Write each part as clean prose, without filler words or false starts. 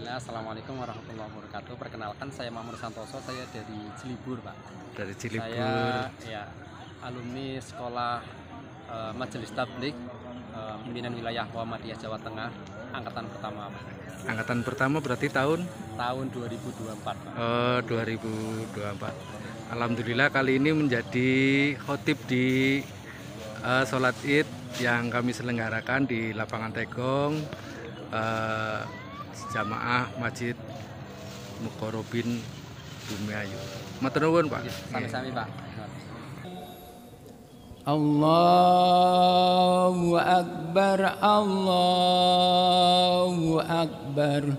Assalamualaikum warahmatullahi wabarakatuh. Perkenalkan, saya Mahmud Santoso, saya dari Cilibur, Pak. Dari Cilibur. Saya ya alumni sekolah Majelis Tablik Pimpinan Wilayah Muhammadiyah Jawa Tengah, angkatan pertama, Pak. Angkatan pertama berarti tahun 2024, Pak. 2024. Alhamdulillah kali ini menjadi khotib di sholat Id yang kami selenggarakan di lapangan Tegong, jamaah Masjid Muqarrabin Bumiayu. Matur nuwun, Pak. Sami-sami, Pak. Allahu Akbar, Allahu Akbar,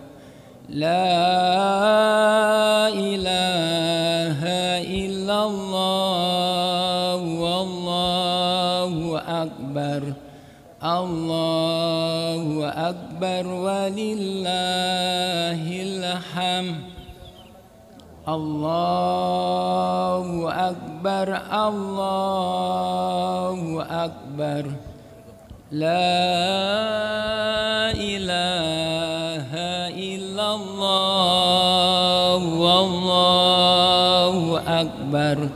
La ilaha illallah, Wallahu Akbar, Allahu Akbar, walillahil hamd. Allahu Akbar, Allahu Akbar, La ilaha illallah, Wallahu Akbar,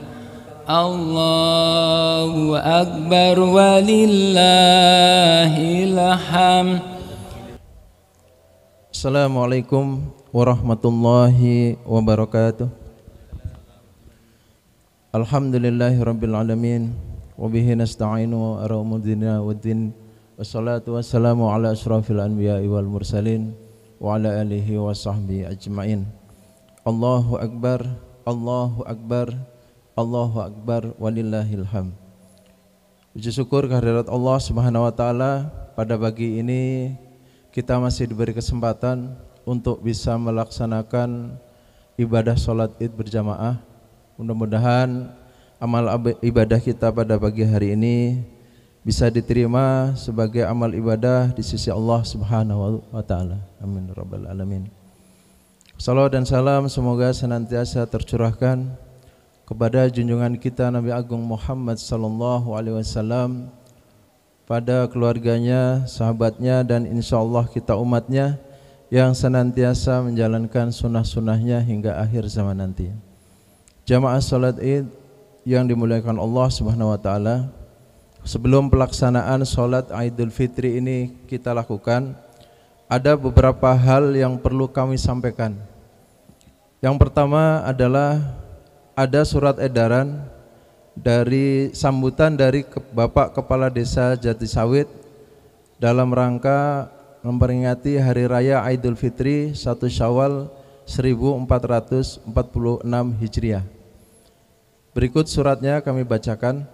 Allahu Akbar, walillahil hamd. Assalamualaikum warahmatullahi wabarakatuh. Alhamdulillahi rabbil alamin, wabihi nasta'inu ala umudina waddin, wassalatu wassalamu ala ashrafil anbiya'i wal mursalin, wa ala alihi wa sahbihi ajma'in. Allahu Akbar, Allahu Akbar, Allahu Akbar, walillahil hamd. Puji syukur kehadirat Allah Subhanahu wa taala, pada pagi ini kita masih diberi kesempatan untuk bisa melaksanakan ibadah sholat Id berjamaah. Mudah-mudahan amal ibadah kita pada pagi hari ini bisa diterima sebagai amal ibadah di sisi Allah Subhanahu wa taala. Amin rabbal alamin. Salawat dan salam semoga senantiasa tercurahkan kepada junjungan kita Nabi Agung Muhammad sallallahu alaihi wasallam, pada keluarganya, sahabatnya, dan insya Allah kita umatnya yang senantiasa menjalankan sunnah-sunnahnya hingga akhir zaman nanti. Jamaah salat Id yang dimuliakan Allah Subhanahu wa taala, sebelum pelaksanaan salat Idul Fitri ini kita lakukan, ada beberapa hal yang perlu kami sampaikan. Yang pertama adalah ada surat edaran dari sambutan dari Bapak Kepala Desa Jatisawit dalam rangka memperingati Hari Raya Idul Fitri 1 Syawal 1446 Hijriah. Berikut suratnya kami bacakan.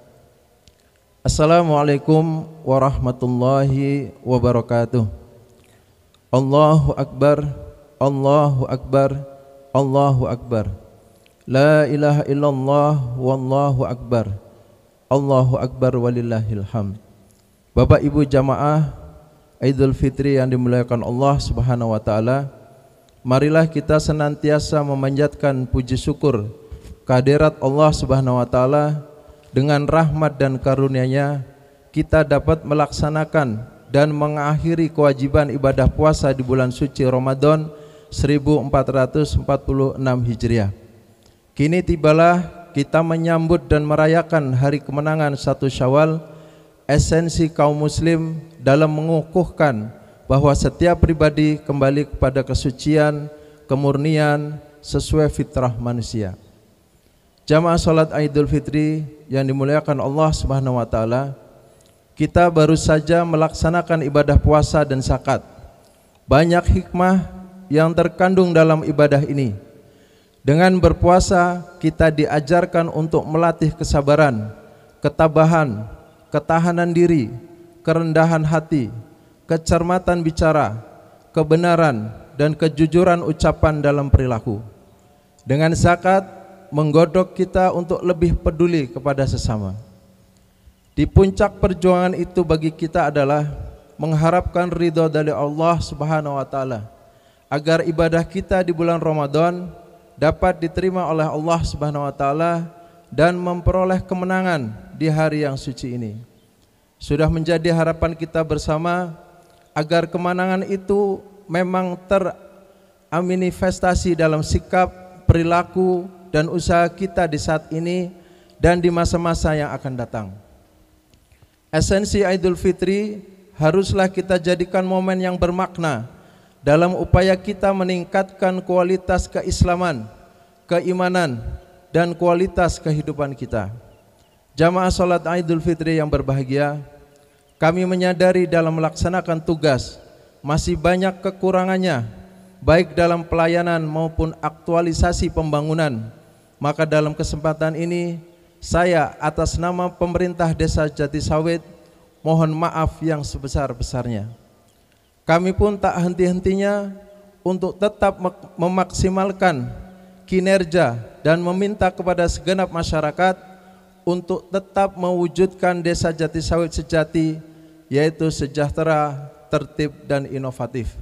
Assalamualaikum warahmatullahi wabarakatuh. Allahu Akbar, Allahu Akbar, Allahu Akbar, La ilaha illallah, wallahu akbar, Allahu akbar, walillahil hamd. Bapak Ibu jamaah Idul Fitri yang dimuliakan Allah Subhanahu wa taala, marilah kita senantiasa memanjatkan puji syukur kehadirat Allah Subhanahu wa taala. Dengan rahmat dan karunia-Nya kita dapat melaksanakan dan mengakhiri kewajiban ibadah puasa di bulan suci Ramadan 1446 Hijriah. Kini tibalah kita menyambut dan merayakan hari kemenangan 1 Syawal. Esensi kaum muslim dalam mengukuhkan bahwa setiap pribadi kembali kepada kesucian, kemurnian sesuai fitrah manusia. Jamaah salat Idul Fitri yang dimuliakan Allah Subhanahu wa taala, kita baru saja melaksanakan ibadah puasa dan zakat. Banyak hikmah yang terkandung dalam ibadah ini. Dengan berpuasa kita diajarkan untuk melatih kesabaran, ketabahan, ketahanan diri, kerendahan hati, kecermatan bicara, kebenaran, dan kejujuran ucapan dalam perilaku. Dengan zakat menggodok kita untuk lebih peduli kepada sesama. Di puncak perjuangan itu bagi kita adalah mengharapkan ridho dari Allah Subhanahu wa taala, agar ibadah kita di bulan Ramadan dapat diterima oleh Allah Subhanahu wa taala dan memperoleh kemenangan di hari yang suci ini. Sudah menjadi harapan kita bersama agar kemenangan itu memang manifestasi dalam sikap, perilaku, dan usaha kita di saat ini dan di masa-masa yang akan datang. Esensi Idul Fitri haruslah kita jadikan momen yang bermakna dalam upaya kita meningkatkan kualitas keislaman, keimanan, dan kualitas kehidupan kita. Jamaah salat Idul Fitri yang berbahagia, kami menyadari dalam melaksanakan tugas masih banyak kekurangannya, baik dalam pelayanan maupun aktualisasi pembangunan. Maka dalam kesempatan ini, saya atas nama pemerintah Desa Jatisawit mohon maaf yang sebesar-besarnya. Kami pun tak henti-hentinya untuk tetap memaksimalkan kinerja dan meminta kepada segenap masyarakat untuk tetap mewujudkan Desa Jatisawit sejati, yaitu sejahtera, tertib, dan inovatif.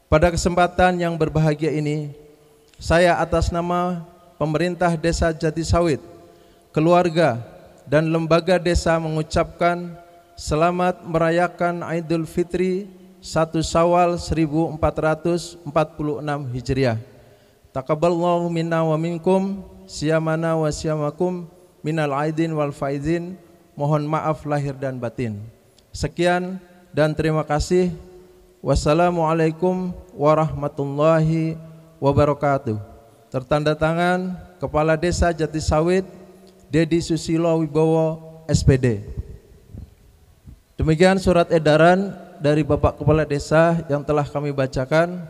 Pada kesempatan yang berbahagia ini, saya atas nama pemerintah Desa Jatisawit, keluarga, dan lembaga desa mengucapkan selamat merayakan Idul Fitri 1 Syawal 1446 Hijriah. Taqabbalallahu minna wa minkum, siyamana wa siyamakum minal aidin wal faizin. Mohon maaf lahir dan batin. Sekian dan terima kasih. Wassalamualaikum warahmatullahi wabarakatuh. Tertanda tangan Kepala Desa Jatisawit, Dedi Susilo Wibowo, SPD. Demikian surat edaran dari Bapak Kepala Desa yang telah kami bacakan.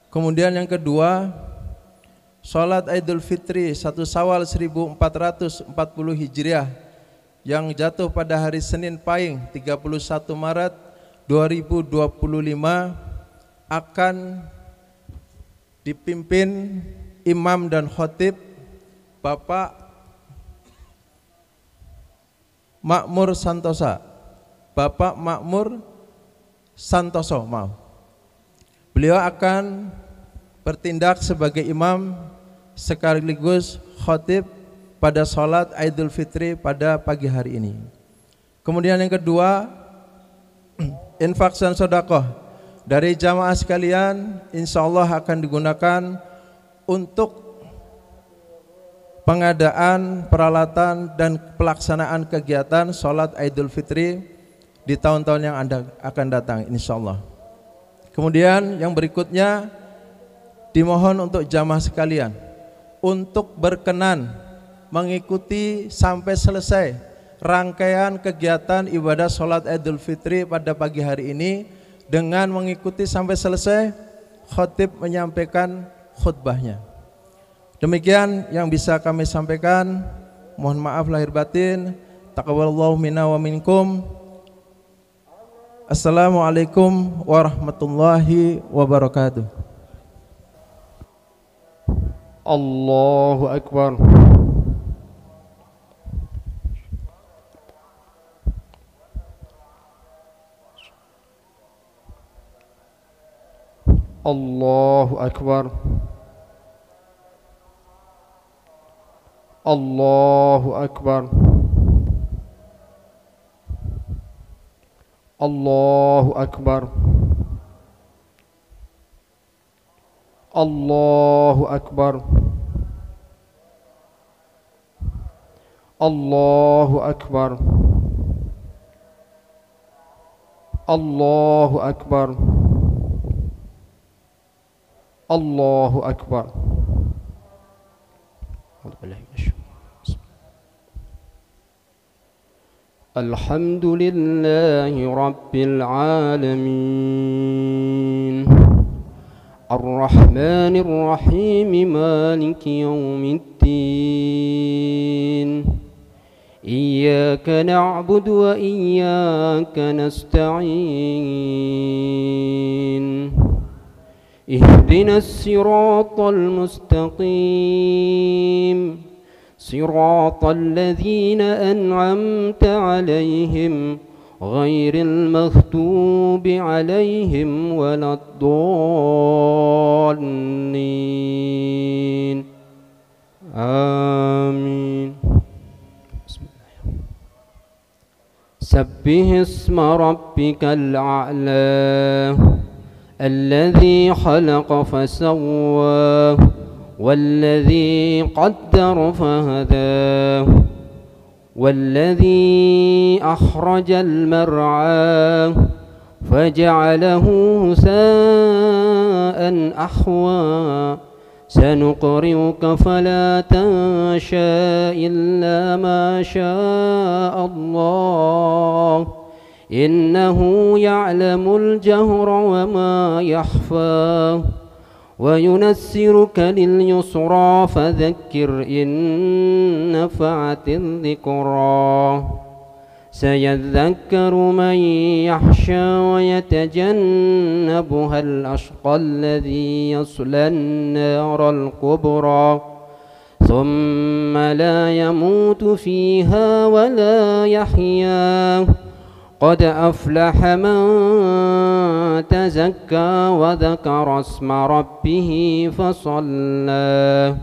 Kemudian yang kedua, Salat Idul Fitri 1 Syawal 1440 Hijriah yang jatuh pada hari Senin Pahing 31 Maret 2025 akan dipimpin imam dan khotib Bapak Makmur Santosa. Bapak Makmur Santoso, maaf. Beliau akan bertindak sebagai imam sekaligus khotib pada salat Idul Fitri pada pagi hari ini. Kemudian yang kedua, infak dan sedekah dari jamaah sekalian insyaallah akan digunakan untuk pengadaan, peralatan, dan pelaksanaan kegiatan salat Idul Fitri di tahun-tahun yang akan datang insyaallah. Kemudian yang berikutnya, dimohon untuk jamaah sekalian untuk berkenan mengikuti sampai selesai rangkaian kegiatan ibadah salat Idul Fitri pada pagi hari ini dengan mengikuti sampai selesai khotib menyampaikan khutbahnya. Demikian yang bisa kami sampaikan. Mohon maaf lahir batin. Taqabbalallahu minna wa minkum. Assalamualaikum warahmatullahi wabarakatuh. Allahu Akbar. Allahu Akbar. Allahu Akbar. Allahu Akbar. Allahu Akbar. Allahu Akbar. Allahu Akbar. Allahu Akbar. Alhamdulillahi Rabbil Alamin, Ar-Rahmanir Rahim, Maliki Yawmiddin. Iyyaka na'budu wa iyyaka nasta'in. Ihdinas siratal mustaqim, siratal ladzina an'amta 'alaihim ghairil maghdubi 'alaihim waladdallin. Amin. Sabbih isma rabbikal a'la الذي خلق فسوى والذي قدر فهدى والذي أخرج المرعى فجعله هساء أحوى سنقرئك فلا تنسى إلا ما شاء الله إنه يعلم الجهر وما يخفى وينسرك لليسرى فذكر إن نفعت الذكرى سيذكر من يخشى ويتجنبها الأشقى الذي يصلى النار الكبرى ثم لا يموت فيها ولا يحيا قد أفلح من تزكى وذكر اسم ربه فصلى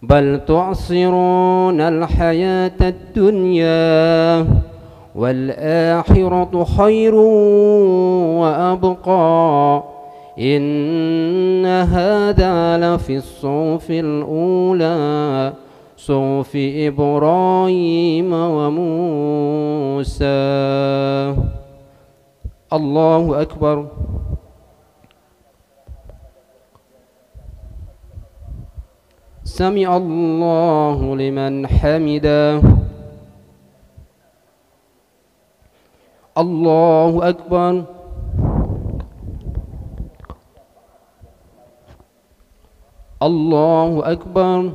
بل تعصرون الحياة الدنيا والآخرة خير وأبقى إن هذا لفي الصحف الأولى صحف إبراهيم وموسى. الله أكبر. سمع الله لمن حمده. الله أكبر. الله أكبر.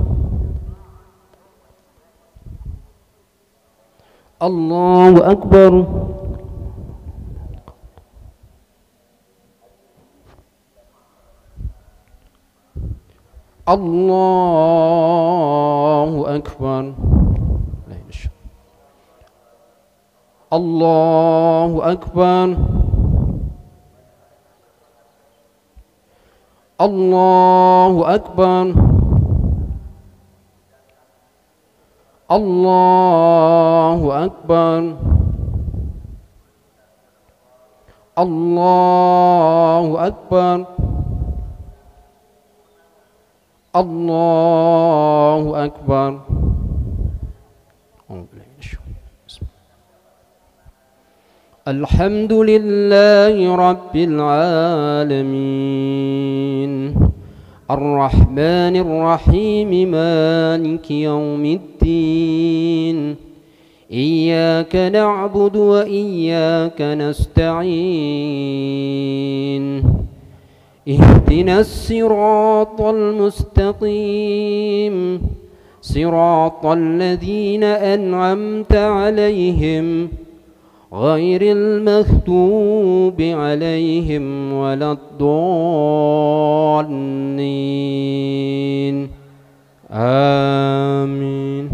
الله أكبر. الله أكبر. الله أكبر. الله أكبر. الله أكبر. الله أكبر. الله أكبر. الحمد لله رب العالمين الرحمن الرحيم مالك يوم الدين إياك نعبد وإياك نستعين اهدنا الصراط المستقيم صراط الذين أنعمت عليهم غير المغضوب عليهم ولا الضالين آمين.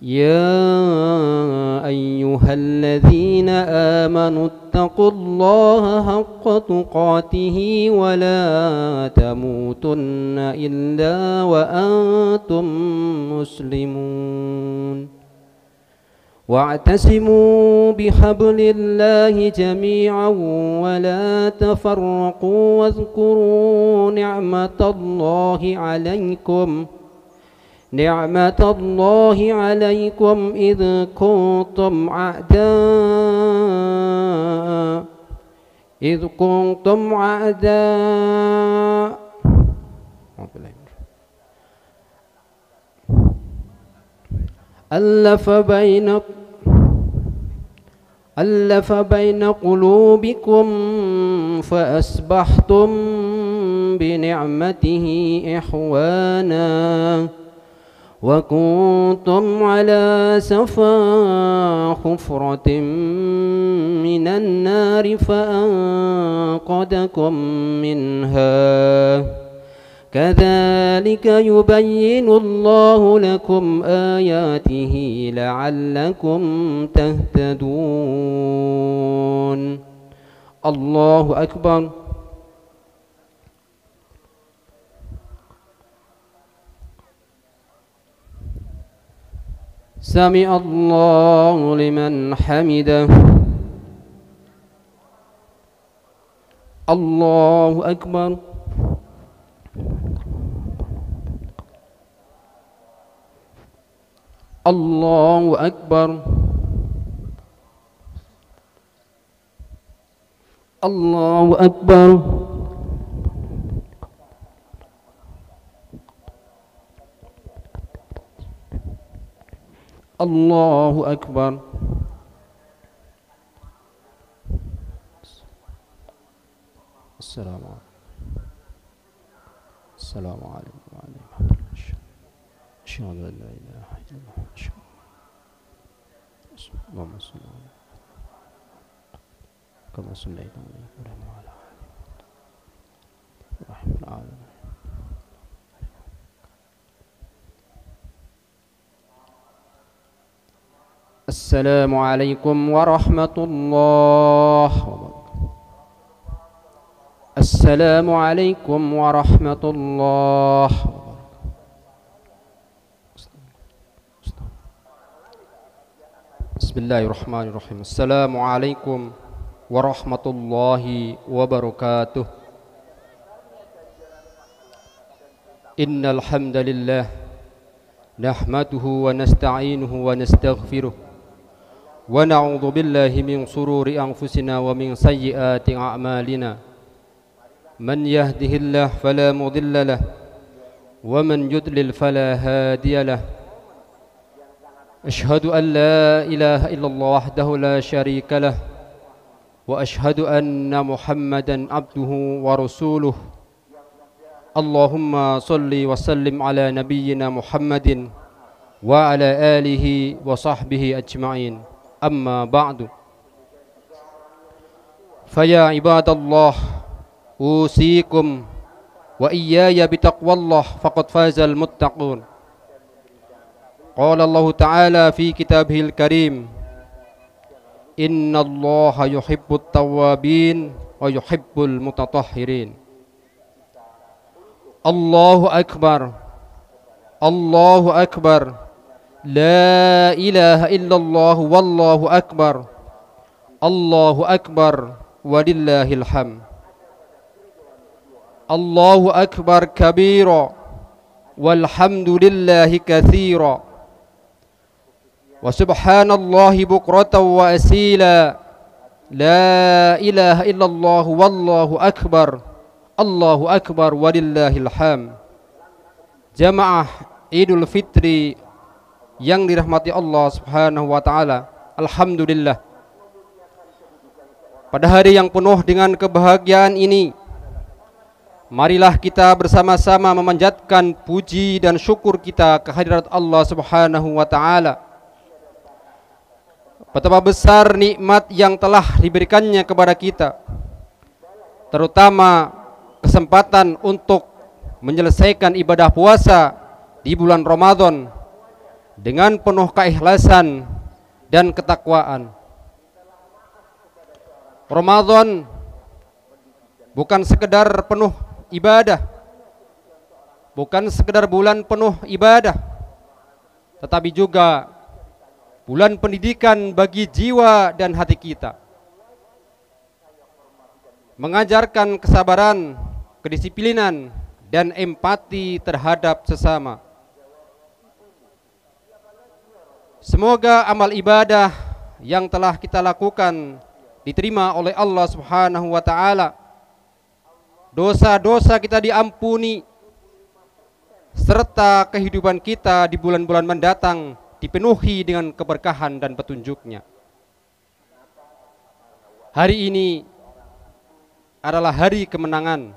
يا أيها الذين آمنوا اتقوا الله حق تقاته ولا تموتن إلا وأنتم مسلمون واعتصموا بحبل الله جميعا ولا تفرقوا واذكروا نعمة الله عليكم إذ كنتم أعداء ألف بين قلوبكم فأصبحتم بنعمته إخوانا وكنتم على شفا حفرة من النار فأنقذكم منها كذلك يبين الله لكم آياته لعلكم تهتدون. الله أكبر. سمع الله لمن حمده. Allahu Akbar. Allahu Akbar. Allahu Akbar. Allahu Akbar. Assalamualaikum warahmatullahi wabarakatuh. Asyhadu an la ilaha illallah. Allahumma shalli ala kama shallaita ala Ibrahim wa ala ali Ibrahim. Assalamualaikum warahmatullahi wabarakatuh. Assalamualaikum warahmatullahi wabarakatuh. Bismillahirrahmanirrahim. Assalamualaikum warahmatullahi wabarakatuh. Innal hamdalillah nahmaduhu wa nasta'inuhu wa nastaghfiruh wa na'udzu billahi min shururi anfusina wa min sayyiati a'malina. Man yahdihillahu fala mudilla lahu wa man yudlil fala hadiya lahu. Asyhadu an la ilaha illallah wahdahu la syarika lahu wa asyhadu anna Muhammadan abduhu wa rasuluh. Allahumma salli wa sallim ala nabiyyina Muhammadin wa ala alihi wa sahbihi ajma'in. Amma ba'du. Faya ibadallah, usikum wa iyaya bitaqwallah faqad fazal muttaqun. Qala Allah Ta'ala fi kitabihil karim, innallaha yuhibbut tawwabin wa yuhibbul mutatahhirin. Allahu Akbar. Allahu Akbar. La ilaha illallah wallahu akbar. Allahu Akbar walillahil hamd. Allahu Akbar kabira walhamdulillahi katsira wa subhanallahi bukratan wa asila. La ilaha illallah wallahu akbar. Allahu Akbar walillahil hamd. Jamaah Idul Fitri yang dirahmati Allah Subhanahu wa taala, alhamdulillah. Pada hari yang penuh dengan kebahagiaan ini, marilah kita bersama-sama memanjatkan puji dan syukur kita kehadirat Allah Subhanahu wa taala. Betapa besar nikmat yang telah diberikannya kepada kita, terutama kesempatan untuk menyelesaikan ibadah puasa di bulan Ramadan dengan penuh keikhlasan dan ketakwaan. Ramadan bukan sekedar penuh ibadah, bukan sekedar bulan penuh ibadah, tetapi juga bulan pendidikan bagi jiwa dan hati kita. Mengajarkan kesabaran, kedisiplinan, dan empati terhadap sesama. Semoga amal ibadah yang telah kita lakukan diterima oleh Allah Subhanahu wa taala. Dosa-dosa kita diampuni, serta kehidupan kita di bulan-bulan mendatang dipenuhi dengan keberkahan dan petunjuknya. Hari ini adalah hari kemenangan.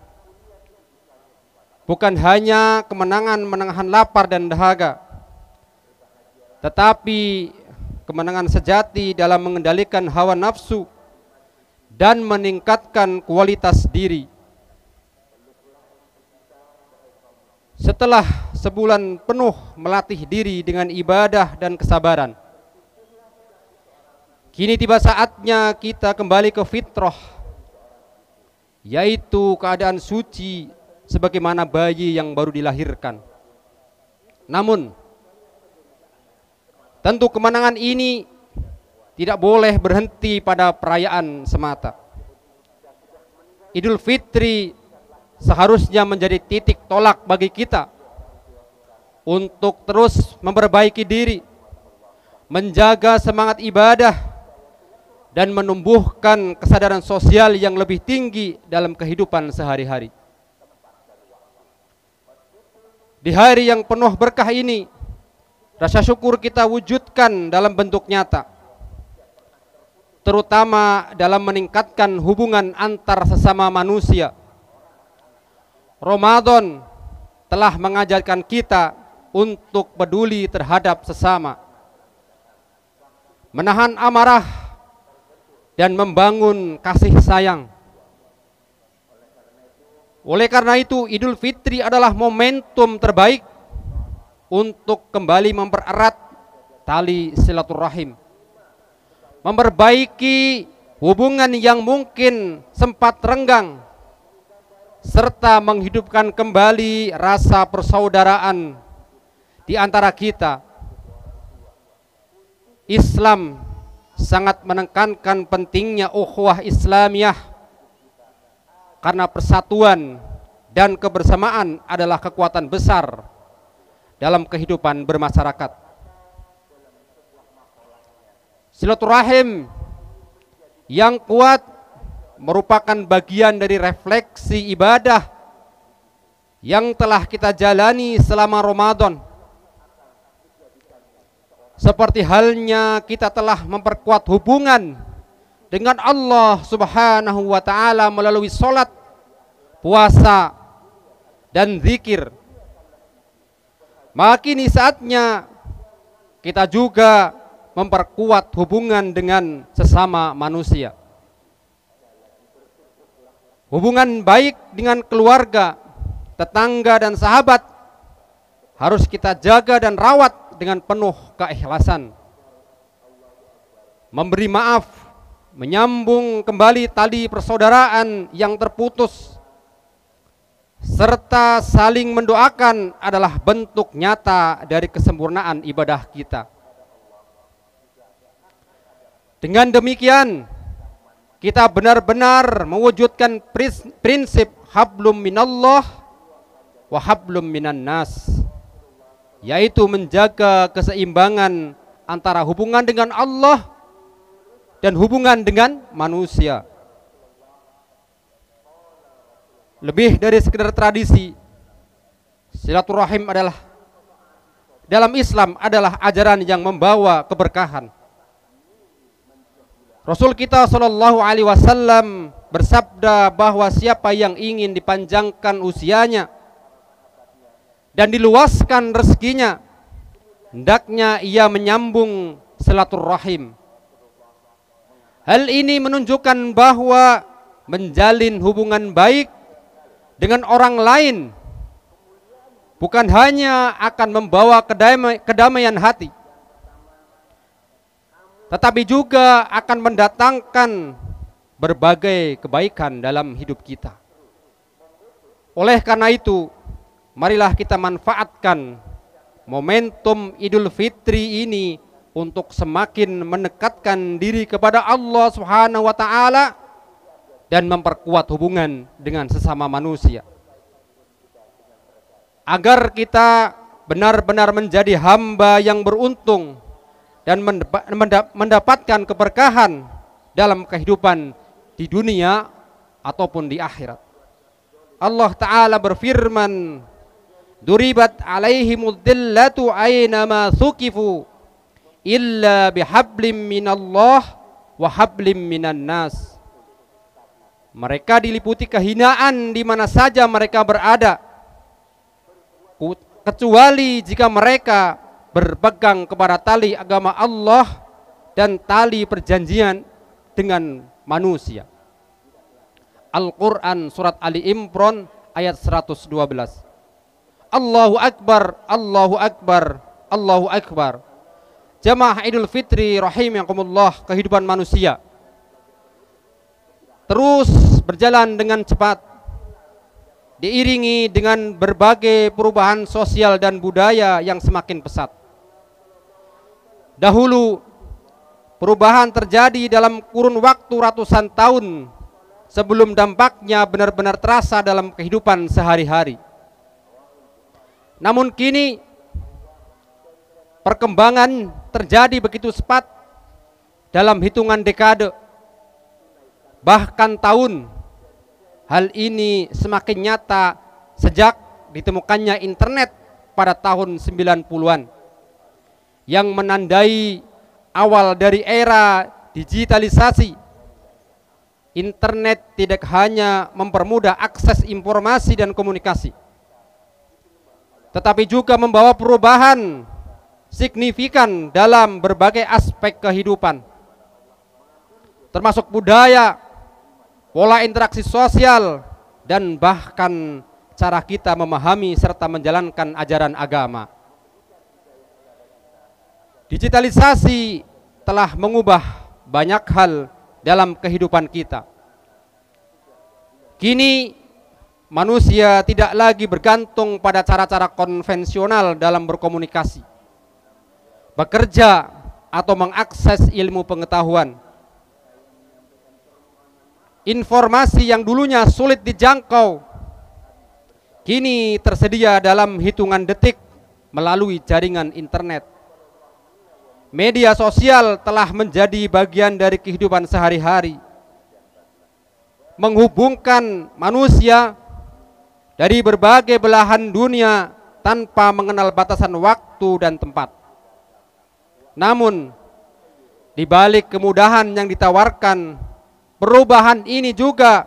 Bukan hanya kemenangan menahan lapar dan dahaga, tetapi kemenangan sejati dalam mengendalikan hawa nafsu dan meningkatkan kualitas diri. Setelah sebulan penuh melatih diri dengan ibadah dan kesabaran, kini tiba saatnya kita kembali ke fitrah, yaitu keadaan suci sebagaimana bayi yang baru dilahirkan. Namun tentu kemenangan ini tidak boleh berhenti pada perayaan semata. Idul Fitri seharusnya menjadi titik tolak bagi kita untuk terus memperbaiki diri, menjaga semangat ibadah, dan menumbuhkan kesadaran sosial yang lebih tinggi dalam kehidupan sehari-hari. Di hari yang penuh berkah ini, rasa syukur kita wujudkan dalam bentuk nyata, terutama dalam meningkatkan hubungan antar sesama manusia. Ramadan telah mengajarkan kita untuk peduli terhadap sesama, menahan amarah, dan membangun kasih sayang. Oleh karena itu, Idul Fitri adalah momentum terbaik untuk kembali mempererat tali silaturahim, memperbaiki hubungan yang mungkin sempat renggang, serta menghidupkan kembali rasa persaudaraan di antara kita. Islam sangat menekankan pentingnya ukhuwah Islamiyah karena persatuan dan kebersamaan adalah kekuatan besar dalam kehidupan bermasyarakat. Silaturahim yang kuat merupakan bagian dari refleksi ibadah yang telah kita jalani selama Ramadan. Seperti halnya kita telah memperkuat hubungan dengan Allah Subhanahu wa ta'ala melalui sholat, puasa, dan zikir. Maka kini saatnya kita juga memperkuat hubungan dengan sesama manusia. Hubungan baik dengan keluarga, tetangga, dan sahabat harus kita jaga dan rawat dengan penuh keikhlasan. Memberi maaf, menyambung kembali tali persaudaraan yang terputus, serta saling mendoakan adalah bentuk nyata dari kesempurnaan ibadah kita. Dengan demikian, kita benar-benar mewujudkan prinsip hablum minallah wa hablum minan nas, yaitu menjaga keseimbangan antara hubungan dengan Allah dan hubungan dengan manusia. Lebih dari sekedar tradisi, silaturahim adalah dalam Islam adalah ajaran yang membawa keberkahan. Rasul kita Shallallahu Alaihi Wasallam bersabda bahwa siapa yang ingin dipanjangkan usianya dan diluaskan rezekinya, hendaknya ia menyambung silaturahim. Hal ini menunjukkan bahwa menjalin hubungan baik dengan orang lain bukan hanya akan membawa kedamaian hati, tetapi juga akan mendatangkan berbagai kebaikan dalam hidup kita. Oleh karena itu, marilah kita manfaatkan momentum Idul Fitri ini untuk semakin mendekatkan diri kepada Allah Subhanahu wa ta'ala dan memperkuat hubungan dengan sesama manusia, agar kita benar-benar menjadi hamba yang beruntung dan mendapatkan keberkahan dalam kehidupan di dunia ataupun di akhirat. Allah Ta'ala berfirman, Duribat alaihimud dillatu aynama thukifu illa bihablim minallah wa hablim minan nas. Mereka diliputi kehinaan di mana saja mereka berada, kecuali jika mereka berpegang kepada tali agama Allah dan tali perjanjian dengan manusia. Al-Quran surat Ali Imran ayat 112. Allahu Akbar, Allahu Akbar, Allahu Akbar. Jamaah Idul Fitri rahimakumullah, kehidupan manusia terus berjalan dengan cepat, diiringi dengan berbagai perubahan sosial dan budaya yang semakin pesat. Dahulu perubahan terjadi dalam kurun waktu ratusan tahun sebelum dampaknya benar-benar terasa dalam kehidupan sehari-hari. Namun kini perkembangan terjadi begitu cepat dalam hitungan dekade, bahkan tahun. Hal ini semakin nyata sejak ditemukannya internet pada tahun 90-an yang menandai awal dari era digitalisasi. Internet tidak hanya mempermudah akses informasi dan komunikasi, tetapi juga membawa perubahan signifikan dalam berbagai aspek kehidupan, termasuk budaya, pola interaksi sosial, dan bahkan cara kita memahami serta menjalankan ajaran agama. Digitalisasi telah mengubah banyak hal dalam kehidupan kita. Kini manusia tidak lagi bergantung pada cara-cara konvensional dalam berkomunikasi, bekerja, atau mengakses ilmu pengetahuan. Informasi yang dulunya sulit dijangkau kini tersedia dalam hitungan detik melalui jaringan internet. Media sosial telah menjadi bagian dari kehidupan sehari-hari, menghubungkan manusia dari berbagai belahan dunia tanpa mengenal batasan waktu dan tempat. Namun, di balik kemudahan yang ditawarkan, perubahan ini juga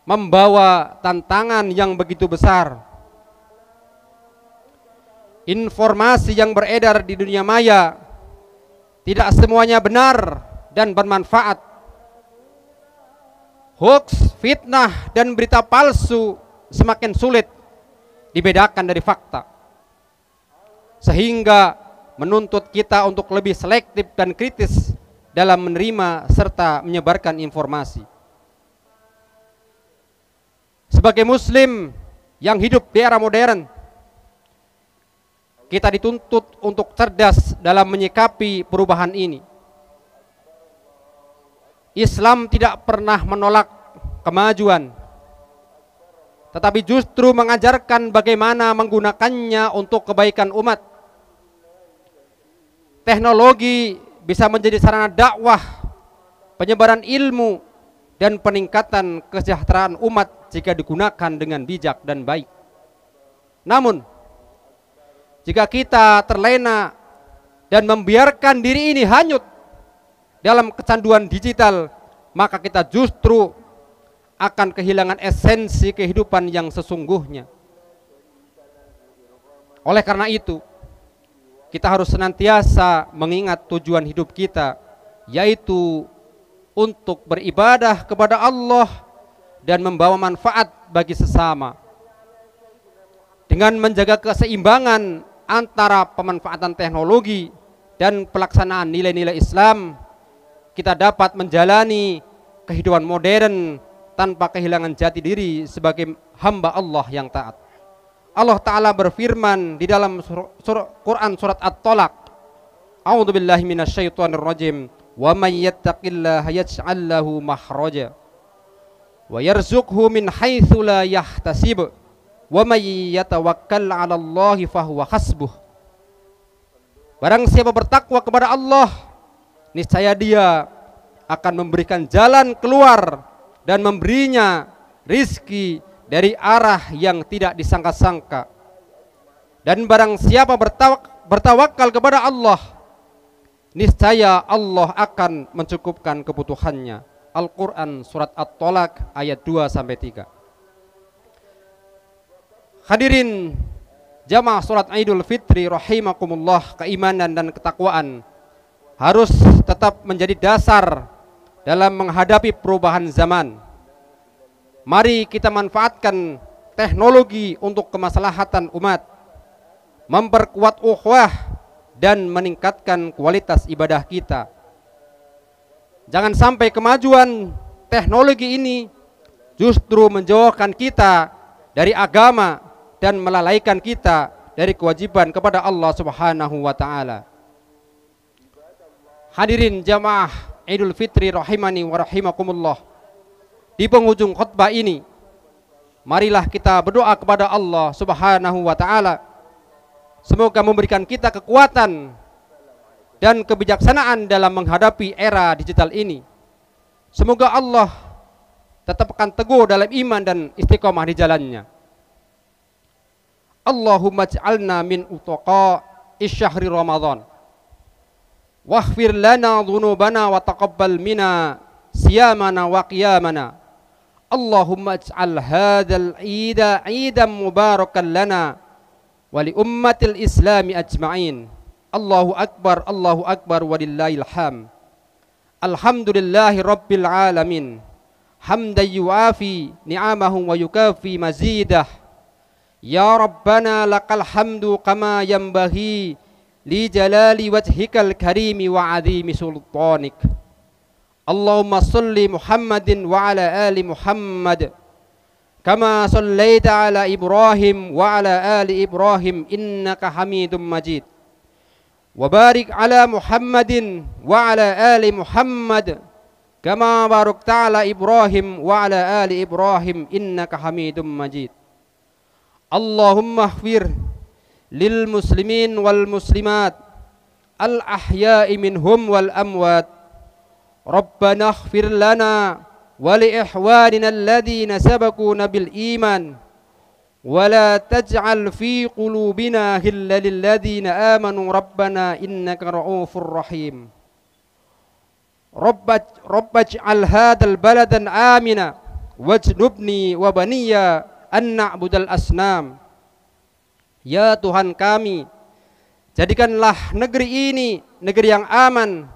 membawa tantangan yang begitu besar. Informasi yang beredar di dunia maya tidak semuanya benar dan bermanfaat. Hoax, fitnah, dan berita palsu semakin sulit dibedakan dari fakta, sehingga menuntut kita untuk lebih selektif dan kritis dalam menerima serta menyebarkan informasi. Sebagai muslim yang hidup di era modern, kita dituntut untuk cerdas dalam menyikapi perubahan ini. Islam tidak pernah menolak kemajuan, tetapi justru mengajarkan bagaimana menggunakannya untuk kebaikan umat. Teknologi bisa menjadi sarana dakwah, penyebaran ilmu, dan peningkatan kesejahteraan umat jika digunakan dengan bijak dan baik. Namun, jika kita terlena dan membiarkan diri ini hanyut dalam kecanduan digital, maka kita justru akan kehilangan esensi kehidupan yang sesungguhnya. Oleh karena itu, kita harus senantiasa mengingat tujuan hidup kita, yaitu untuk beribadah kepada Allah dan membawa manfaat bagi sesama. Dengan menjaga keseimbangan antara pemanfaatan teknologi dan pelaksanaan nilai-nilai Islam, kita dapat menjalani kehidupan modern tanpa kehilangan jati diri sebagai hamba Allah yang taat. Allah Ta'ala berfirman di dalam Quran surat At-Talaq, A'udzubillahi minasyaitonirrajim, wa may yattaqillaha yaj'al lahu makhraja wa yarzuqhu min haitsu la yahtasib wa may yatawakkal 'alallahi fahuwa hasbuh. Barang siapa bertakwa kepada Allah, niscaya dia akan memberikan jalan keluar dan memberinya rizki dari arah yang tidak disangka-sangka. Dan barang siapa bertawakal kepada Allah, niscaya Allah akan mencukupkan kebutuhannya. Al-Quran surat At-Talaq ayat 2-3. Hadirin jamaah salat Idul Fitri rahimakumullah, keimanan dan ketakwaan harus tetap menjadi dasar dalam menghadapi perubahan zaman. Mari kita manfaatkan teknologi untuk kemaslahatan umat, memperkuat ukhuwah dan meningkatkan kualitas ibadah kita. Jangan sampai kemajuan teknologi ini justru menjauhkan kita dari agama dan melalaikan kita dari kewajiban kepada Allah Subhanahu wa taala. Hadirin jamaah Idul Fitri rahimani wa rahimakumullah. di penghujung khutbah ini, marilah kita berdoa kepada Allah Subhanahu wa taala. Semoga memberikan kita kekuatan dan kebijaksanaan dalam menghadapi era digital ini. Semoga Allah tetapkan teguh dalam iman dan istiqomah di jalannya. Allahumma ij'alna min utaqa'i syahri Ramadan. Waghfir lana dhunubana wa taqabbal minna siyamana wa qiyamana. Allahumma ij'al hadzal 'ida 'idan mubarakan lana wa li ummatil islami ajma'in. Allahu akbar walillahil hamd. Alhamdulillahi rabbil alamin. Hamdan yuafi ni'amahu wa yukafi mazidah. Ya Rabbana lakal hamdu kama yanbaghi li jalali wajhikal karimi wa azimi sultanik. Allahumma salli Muhammadin wa ala ali Muhammad kama sallaita ala Ibrahim wa ala ali Ibrahim innaka Hamidum Majid. Wa barik ala Muhammadin wa ala ali Muhammad kama barakta ala Ibrahim wa ala ali Ibrahim innaka Hamidum Majid. Allahumma ighfir lil muslimin wal muslimat al ahya'i minhum wal amwat. Rabbana ighfir lana wa li ihwanina alladhina sabaquna bil iman wa la taj'al fi qulubina ghillan lil ladzina amanu rabbana innaka ra'ufur rahim. Rabbaj'al hadzal baladan amina wajnubni wa baniya an na'budal asnam. Ya Tuhan kami, jadikanlah negeri ini negeri yang aman,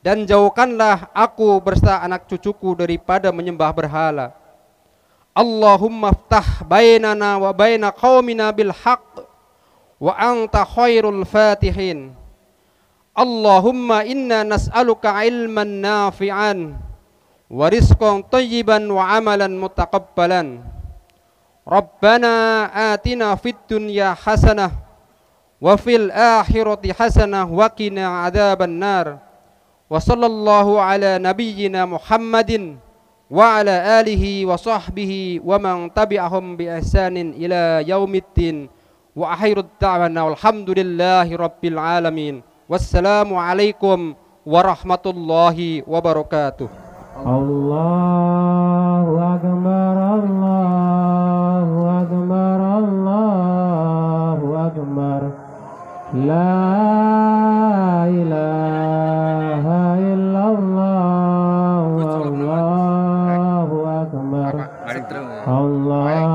dan jauhkanlah aku beserta anak cucuku daripada menyembah berhala. Allahumma ftah bainana wa baina qaumina bil haqq wa anta khairul fatihin. Allahumma inna nas'aluka ilman nafi'an wa rizqan thayyiban wa amalan mutaqabbalan. Rabbana atina fid dunya hasanah wa fil akhirati hasanah wa qina adzaban nar. Wa sallallahu ala nabiyyina Muhammadin wa ala alihi wa sahbihi wa man tabi'ahum bi ihsanin ila yaumiddin. Wa akhirud da'wana walhamdulillahi rabbil alamin. Wassalamu alaikum warahmatullahi wabarakatuh. Allahu akbar, Allahu akbar, Allahu akbar. La ilaha illallah, Allahu akbar. Allah